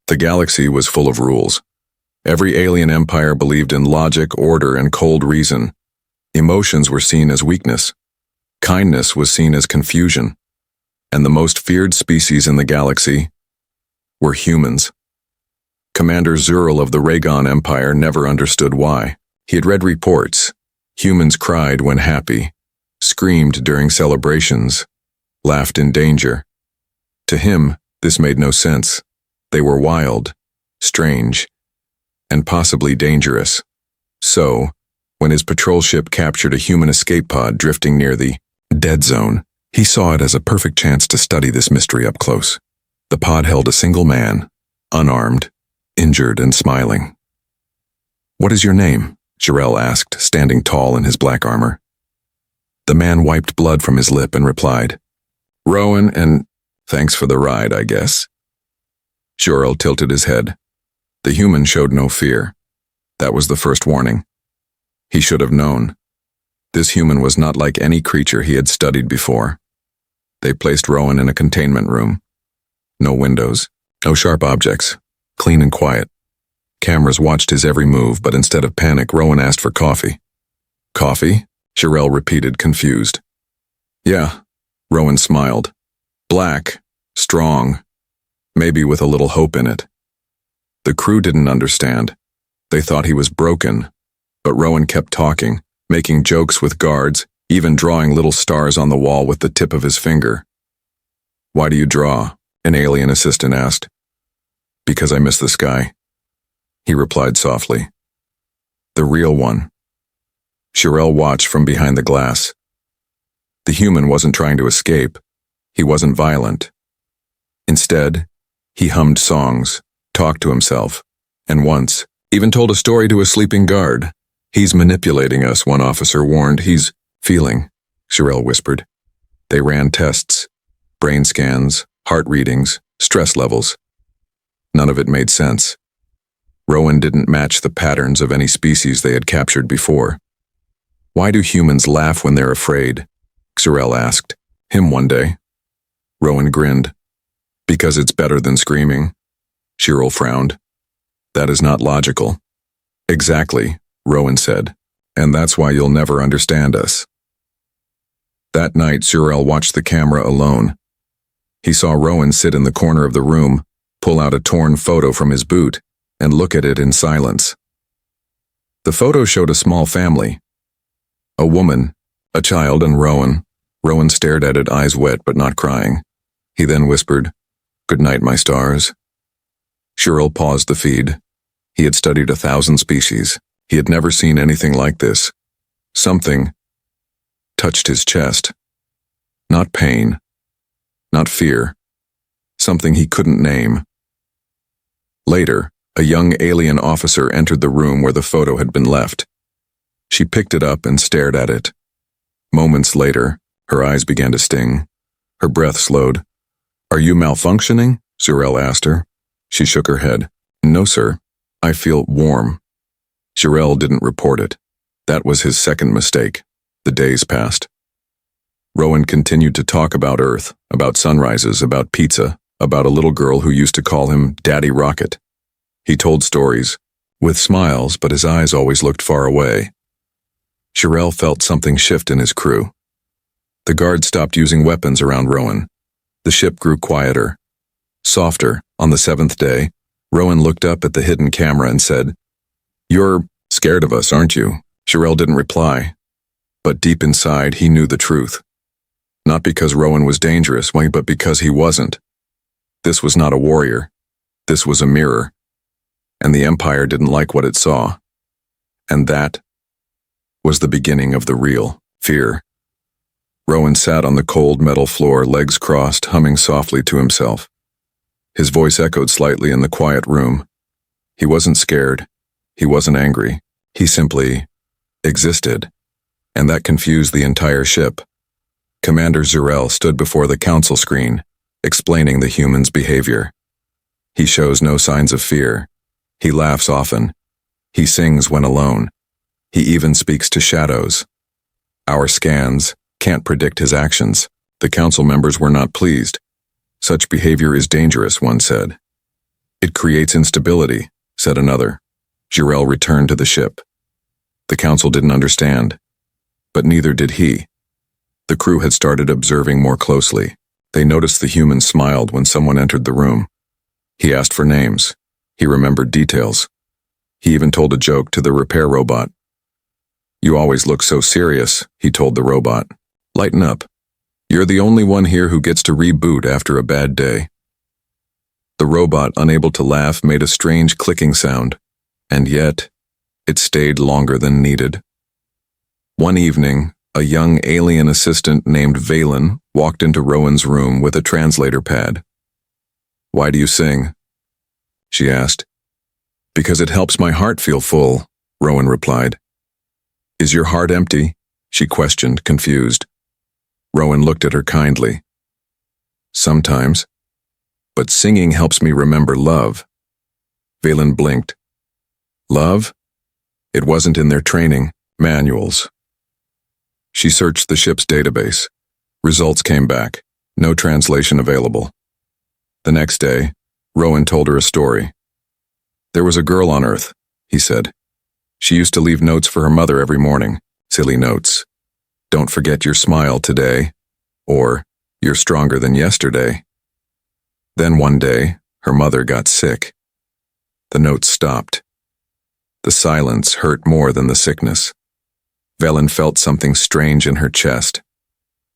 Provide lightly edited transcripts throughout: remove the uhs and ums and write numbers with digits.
The galaxy was full of rules. Every alien empire believed in logic, order, and cold reason. Emotions were seen as weakness. Kindness was seen as confusion. And the most feared species in the galaxy were humans. Commander Zurl of the Raygon Empire never understood why. He had read reports. Humans cried when happy, screamed during celebrations, laughed in danger. To him, this made no sense. They were wild, strange, and possibly dangerous. So, when his patrol ship captured a human escape pod drifting near the dead zone, he saw it as a perfect chance to study this mystery up close. The pod held a single man, unarmed, injured and smiling. "What is your name?" Jarrell asked, standing tall in his black armor. The man wiped blood from his lip and replied, "Rowan, and thanks for the ride, I guess." Jarrell tilted his head. The human showed no fear. That was the first warning. He should have known. This human was not like any creature he had studied before. They placed Rowan in a containment room. No windows, no sharp objects, clean and quiet. Cameras watched his every move, but instead of panic, Rowan asked for coffee. "Coffee?" Jarrell repeated, confused. "Yeah," Rowan smiled. "Black, strong, maybe with a little hope in it." The crew didn't understand. They thought he was broken, but Rowan kept talking, making jokes with guards, even drawing little stars on the wall with the tip of his finger. "Why do you draw?" an alien assistant asked. "Because I miss the sky," he replied softly. "The real one." Jarrell watched from behind the glass. The human wasn't trying to escape. He wasn't violent. Instead, he hummed songs, talked to himself, and once, even told a story to a sleeping guard. "He's manipulating us," one officer warned. "He's feeling," Jarrell whispered. They ran tests, brain scans, heart readings, stress levels. None of it made sense. Rowan didn't match the patterns of any species they had captured before. "Why do humans laugh when they're afraid?" Jarrell asked him one day. Rowan grinned. "Because it's better than screaming." Jarrell frowned. "That is not logical." "Exactly," Rowan said, "and that's why you'll never understand us." That night, Jarrell watched the camera alone. He saw Rowan sit in the corner of the room, pull out a torn photo from his boot, and look at it in silence. The photo showed a small family. A woman, a child, and Rowan. Rowan stared at it, eyes wet but not crying. He then whispered, "Good night, my stars." Jarrell paused the feed. He had studied 1,000 species. He had never seen anything like this. Something touched his chest. Not pain, not fear. Something he couldn't name. Later, a young alien officer entered the room where the photo had been left. She picked it up and stared at it. Moments later, her eyes began to sting. Her breath slowed. "Are you malfunctioning?" Jarrell asked her. She shook her head. "No, sir. I feel warm." Jarrell didn't report it. That was his second mistake. The days passed. Rowan continued to talk about Earth, about sunrises, about pizza, about a little girl who used to call him Daddy Rocket. He told stories, with smiles, but his eyes always looked far away. Jarrell felt something shift in his crew. The guards stopped using weapons around Rowan. The ship grew quieter. Softer. On the 7th day, Rowan looked up at the hidden camera and said, "You're scared of us, aren't you?" Jarrell didn't reply, but deep inside he knew the truth. Not because Rowan was dangerous, but because he wasn't. This was not a warrior. This was a mirror. And the Empire didn't like what it saw. And that was the beginning of the real fear. Rowan sat on the cold metal floor, legs crossed, humming softly to himself. His voice echoed slightly in the quiet room. He wasn't scared. He wasn't angry. He simply existed. And that confused the entire ship. Commander Zurel stood before the council screen, explaining the human's behavior. He shows no signs of fear. He laughs often. He sings when alone. He even speaks to shadows. Our scans can't predict his actions. The council members were not pleased. Such behavior is dangerous, one said. It creates instability, said another. Jirel returned to the ship. The council didn't understand, but neither did he. The crew had started observing more closely. They noticed the human smiled when someone entered the room. He asked for names. He remembered details. He even told a joke to the repair robot. "You always look so serious," he told the robot. "Lighten up. You're the only one here who gets to reboot after a bad day." The robot, unable to laugh, made a strange clicking sound, and yet, it stayed longer than needed. One evening, a young alien assistant named Valen walked into Rowan's room with a translator pad. "Why do you sing?" she asked. "Because it helps my heart feel full," Rowan replied. "Is your heart empty?" she questioned, confused. Rowan looked at her kindly. "Sometimes. But singing helps me remember love." Valen blinked. "Love? It wasn't in their training manuals." She searched the ship's database. Results came back. No translation available. The next day, Rowan told her a story. "There was a girl on Earth," he said. "She used to leave notes for her mother every morning. Silly notes. 'Don't forget your smile today,' or 'You're stronger than yesterday.' Then one day, her mother got sick. The notes stopped. The silence hurt more than the sickness. Velen felt something strange in her chest.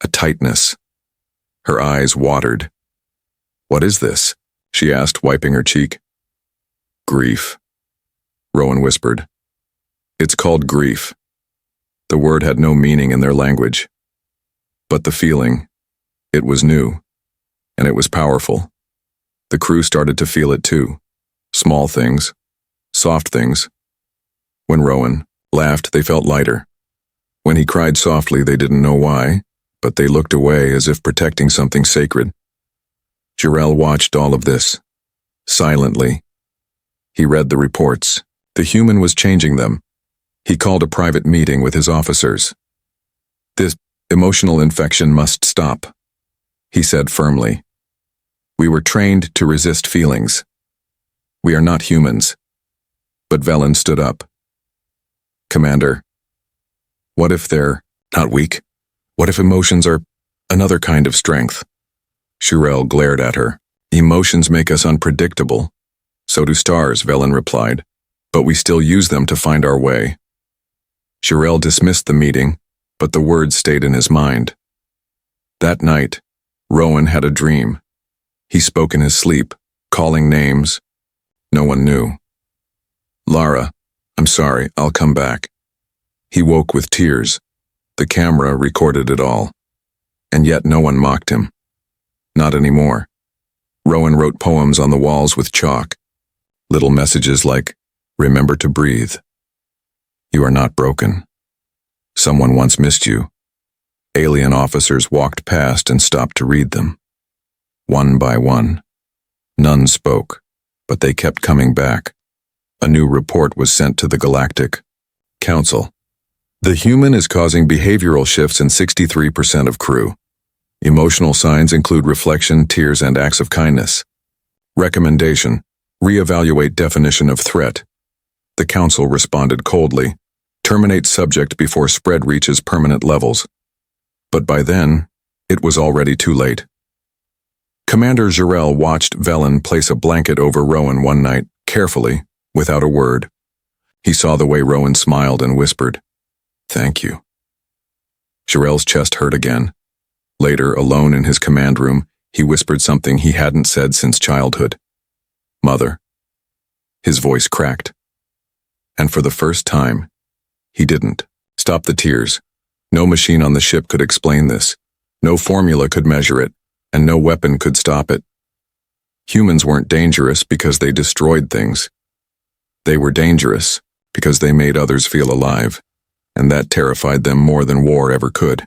A tightness. Her eyes watered. "What is this?" she asked, wiping her cheek. "Grief," Rowan whispered. "It's called grief." The word had no meaning in their language. But the feeling, it was new, and it was powerful. The crew started to feel it too. Small things, soft things. When Rowan laughed, they felt lighter. When he cried softly, they didn't know why, but they looked away as if protecting something sacred. Jirel watched all of this, silently. He read the reports. The human was changing them. He called a private meeting with his officers. "This emotional infection must stop," he said firmly. "We were trained to resist feelings. We are not humans." But Velen stood up. "Commander, what if they're not weak? What if emotions are another kind of strength?" Jirel glared at her. "Emotions make us unpredictable. So do stars," Velen replied. "But we still use them to find our way." Jirel dismissed the meeting, but the words stayed in his mind. That night, Rowan had a dream. He spoke in his sleep, calling names. No one knew. "Lara, I'm sorry, I'll come back." He woke with tears. The camera recorded it all. And yet no one mocked him. Not anymore. Rowan wrote poems on the walls with chalk. Little messages like, "Remember to breathe. You are not broken. Someone once missed you." Alien officers walked past and stopped to read them. One by one. None spoke, but they kept coming back. A new report was sent to the Galactic Council. The human is causing behavioral shifts in 63% of crew. Emotional signs include reflection, tears, and acts of kindness. Recommendation: reevaluate definition of threat. The council responded coldly. Terminate subject before spread reaches permanent levels. But by then, it was already too late. Commander Jirel watched Velen place a blanket over Rowan one night, carefully, without a word. He saw the way Rowan smiled and whispered, "Thank you." Jirel's chest hurt again. Later, alone in his command room, he whispered something he hadn't said since childhood. "Mother." His voice cracked. And for the first time, he didn't. Stop the tears. No machine on the ship could explain this. No formula could measure it, and no weapon could stop it. Humans weren't dangerous because they destroyed things. They were dangerous because they made others feel alive, and that terrified them more than war ever could.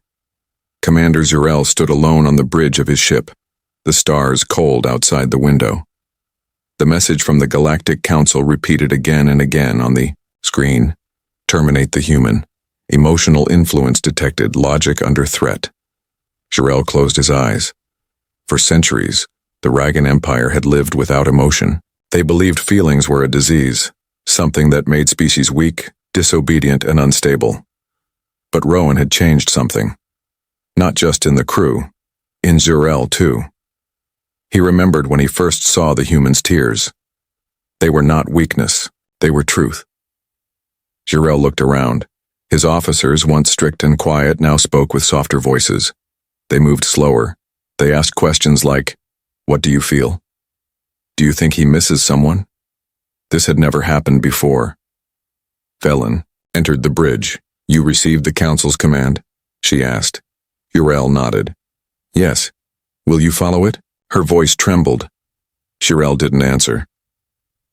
Commander Jirel stood alone on the bridge of his ship, the stars cold outside the window. The message from the Galactic Council repeated again and again on the screen. Terminate the human. Emotional influence detected. Logic under threat. Jirel closed his eyes. For centuries, the Ragan Empire had lived without emotion. They believed feelings were a disease, something that made species weak, disobedient, and unstable. But Rowan had changed something. Not just in the crew, in Zurel too. He remembered when he first saw the humans' tears. They were not weakness, they were truth. Zurel looked around. His officers, once strict and quiet, now spoke with softer voices. They moved slower. They asked questions like, "What do you feel? Do you think he misses someone?" This had never happened before. Velen entered the bridge. "You received the council's command?" she asked. Zurel nodded. "Yes. Will you follow it?" Her voice trembled. Zurel didn't answer.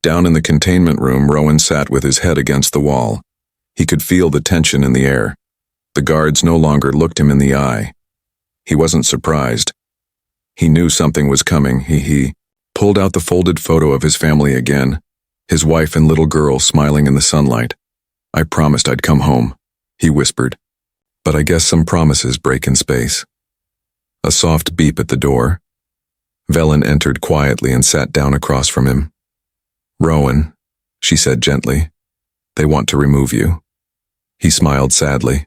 Down in the containment room, Rowan sat with his head against the wall. He could feel the tension in the air. The guards no longer looked him in the eye. He wasn't surprised. He knew something was coming. He pulled out the folded photo of his family again, his wife and little girl smiling in the sunlight. "I promised I'd come home," he whispered. "But I guess some promises break in space." A soft beep at the door. Velen entered quietly and sat down across from him. "Rowan," she said gently, "they want to remove you." He smiled sadly.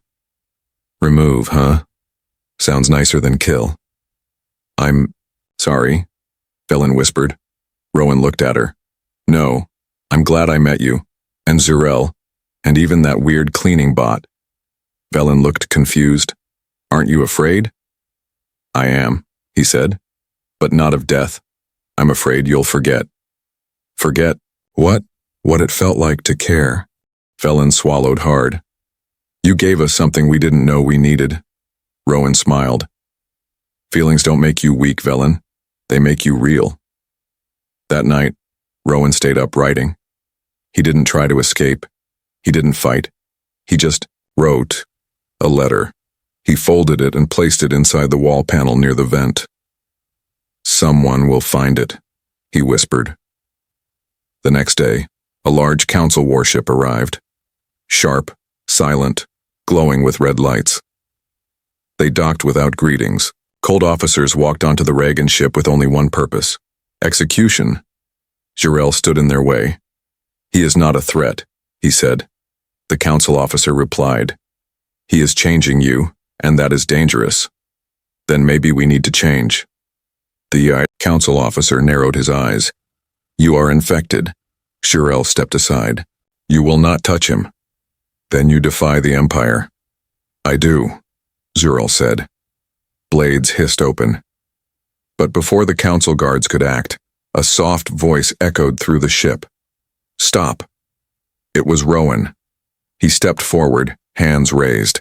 "Remove, huh? Sounds nicer than kill." "I'm sorry," Velen whispered. Rowan looked at her. "No, I'm glad I met you, and Zurel, and even that weird cleaning bot." Velen looked confused. "Aren't you afraid?" "I am," he said, "but not of death. I'm afraid you'll forget." "Forget what?" "What it felt like to care." Velen swallowed hard. "You gave us something we didn't know we needed." Rowan smiled. "Feelings don't make you weak, Velen. They make you real." That night, Rowan stayed up writing. He didn't try to escape. He didn't fight. He just wrote a letter. He folded it and placed it inside the wall panel near the vent. "Someone will find it," he whispered. The next day, a large council warship arrived. Sharp, silent, glowing with red lights. They docked without greetings. Cold officers walked onto the Reagan ship with only one purpose: execution. Zurel stood in their way. "He is not a threat," he said. The council officer replied, "He is changing you, and that is dangerous. Then maybe we need to change." The council officer narrowed his eyes. "You are infected." Zurel stepped aside. "You will not touch him." "Then you defy the Empire." "I do," Zurel said. Blades hissed open. But before the council guards could act, a soft voice echoed through the ship. "Stop." It was Rowan. He stepped forward, hands raised.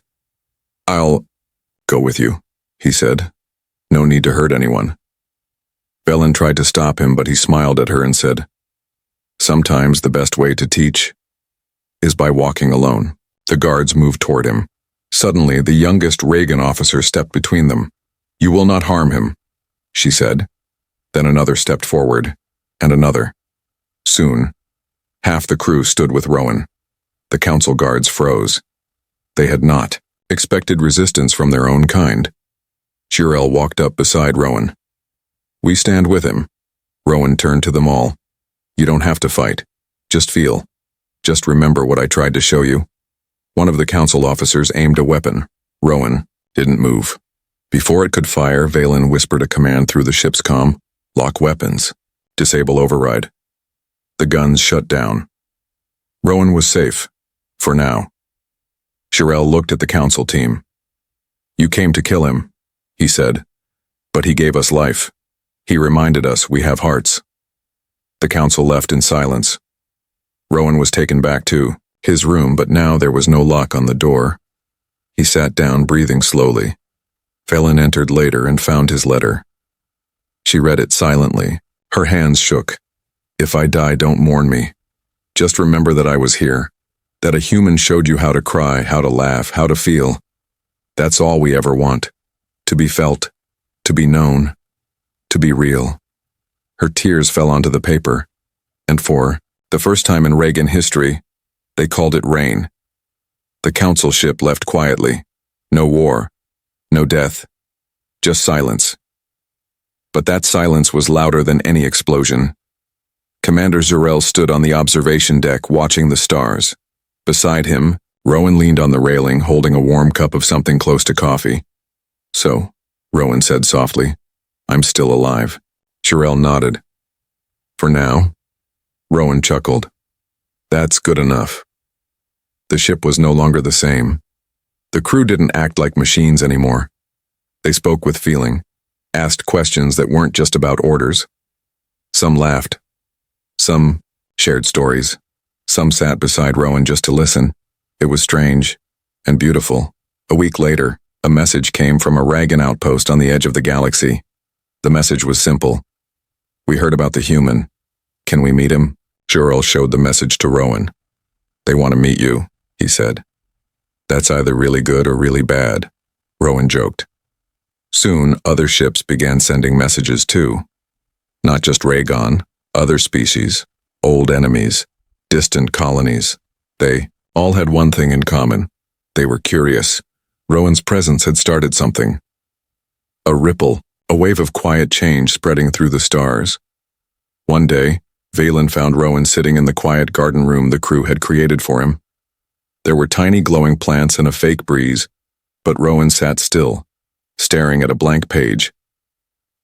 "I'll go with you," he said. "No need to hurt anyone." Velen tried to stop him, but he smiled at her and said, "Sometimes the best way to teach is by walking alone." The guards moved toward him. Suddenly, the youngest Reagan officer stepped between them. "You will not harm him," she said. Then another stepped forward, and another. Soon, half the crew stood with Rowan. The council guards froze. They had not expected resistance from their own kind. Zurel walked up beside Rowan. "We stand with him." Rowan turned to them all. "You don't have to fight. Just feel. Just remember what I tried to show you." One of the council officers aimed a weapon. Rowan didn't move. Before it could fire, Velen whispered a command through the ship's comm. "Lock weapons. Disable override." The guns shut down. Rowan was safe. For now. Zurel looked at the council team. "You came to kill him," he said. "But he gave us life. He reminded us we have hearts." The council left in silence. Rowan was taken back to his room, but now there was no lock on the door. He sat down, breathing slowly. Velen entered later and found his letter. She read it silently. Her hands shook. "If I die, don't mourn me. Just remember that I was here, that a human showed you how to cry, how to laugh, how to feel. That's all we ever want. To be felt, to be known, to be real." Her tears fell onto the paper, and for the first time in Reagan history, they called it rain. The council ship left quietly. No war, no death, just silence. But that silence was louder than any explosion. Commander Zurel stood on the observation deck watching the stars. Beside him, Rowan leaned on the railing holding a warm cup of something close to coffee. "So," Rowan said softly, "I'm still alive." Zurel nodded. "For now?" Rowan chuckled. "That's good enough." The ship was no longer the same. The crew didn't act like machines anymore. They spoke with feeling, asked questions that weren't just about orders. Some laughed. Some shared stories. Some sat beside Rowan just to listen. It was strange and beautiful. A week later, a message came from a Ragan outpost on the edge of the galaxy. The message was simple. "We heard about the human. Can we meet him?" Zurel showed the message to Rowan. "They want to meet you," he said. "That's either really good or really bad," Rowan joked. Soon, other ships began sending messages too. Not just Ragan, other species, old enemies, distant colonies. They all had one thing in common. They were curious. Rowan's presence had started something. A ripple, a wave of quiet change spreading through the stars. One day, Valen found Rowan sitting in the quiet garden room the crew had created for him. There were tiny glowing plants and a fake breeze, but Rowan sat still, staring at a blank page.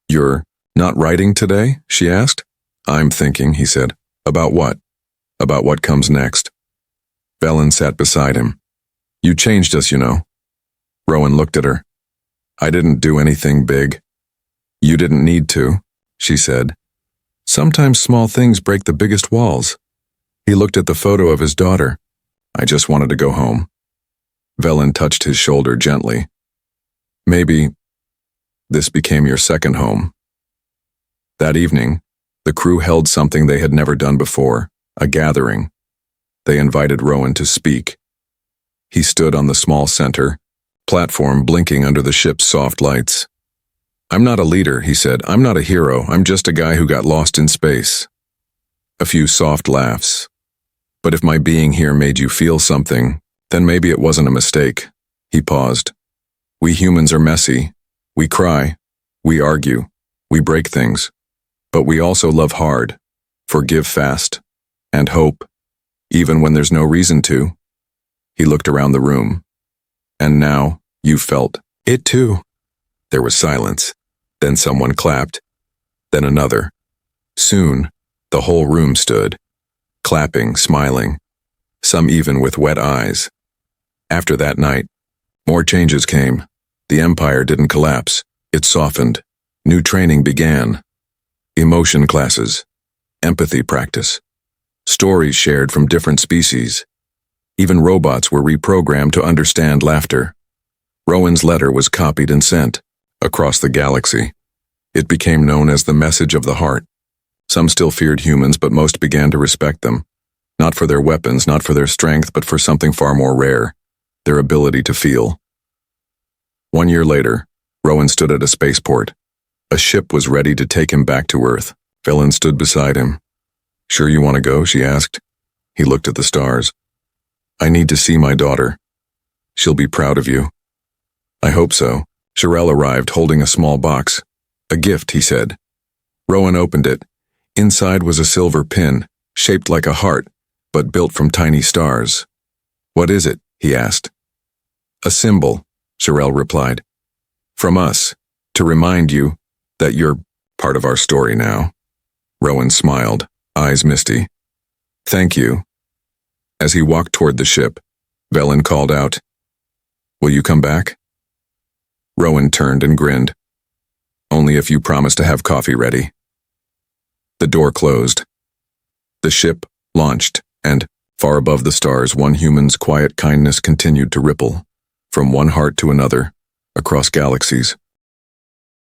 "You're not writing today?" she asked. "I'm thinking," he said. "About what?" "About what comes next." Valen sat beside him. "You changed us, you know." Rowan looked at her. "I didn't do anything big." "You didn't need to," she said. "Sometimes small things break the biggest walls." He looked at the photo of his daughter. "I just wanted to go home." Velen touched his shoulder gently. "Maybe this became your second home." That evening, the crew held something they had never done before, a gathering. They invited Rowan to speak. He stood on the small center platform blinking under the ship's soft lights. "I'm not a leader," he said. "I'm not a hero. I'm just a guy who got lost in space." A few soft laughs. "But if my being here made you feel something, then maybe it wasn't a mistake." He paused. "We humans are messy. We cry. We argue. We break things. But we also love hard, forgive fast, and hope, even when there's no reason to." He looked around the room. "And now, you felt it too." There was silence. Then someone clapped. Then another. Soon, the whole room stood, clapping, smiling, some even with wet eyes. After that night, more changes came. The Empire didn't collapse. It softened. New training began. Emotion classes, empathy practice, stories shared from different species. Even robots were reprogrammed to understand laughter. Rowan's letter was copied and sent across the galaxy. It became known as the message of the heart. Some still feared humans, but most began to respect them. Not for their weapons, not for their strength, but for something far more rare, their ability to feel. 1 year later, Rowan stood at a spaceport. A ship was ready to take him back to Earth. Velen stood beside him. "Sure you want to go?" she asked. He looked at the stars. "I need to see my daughter. She'll be proud of you." "I hope so." Zurel arrived holding a small box. "A gift," he said. Rowan opened it. Inside was a silver pin, shaped like a heart, but built from tiny stars. "What is it?" he asked. "A symbol," Zurel replied. "From us, to remind you that you're part of our story now." Rowan smiled, eyes misty. "Thank you." As he walked toward the ship, Velen called out, "Will you come back?" Rowan turned and grinned. "Only if you promise to have coffee ready." The door closed. The ship launched, and, far above the stars, one human's quiet kindness continued to ripple, from one heart to another, across galaxies.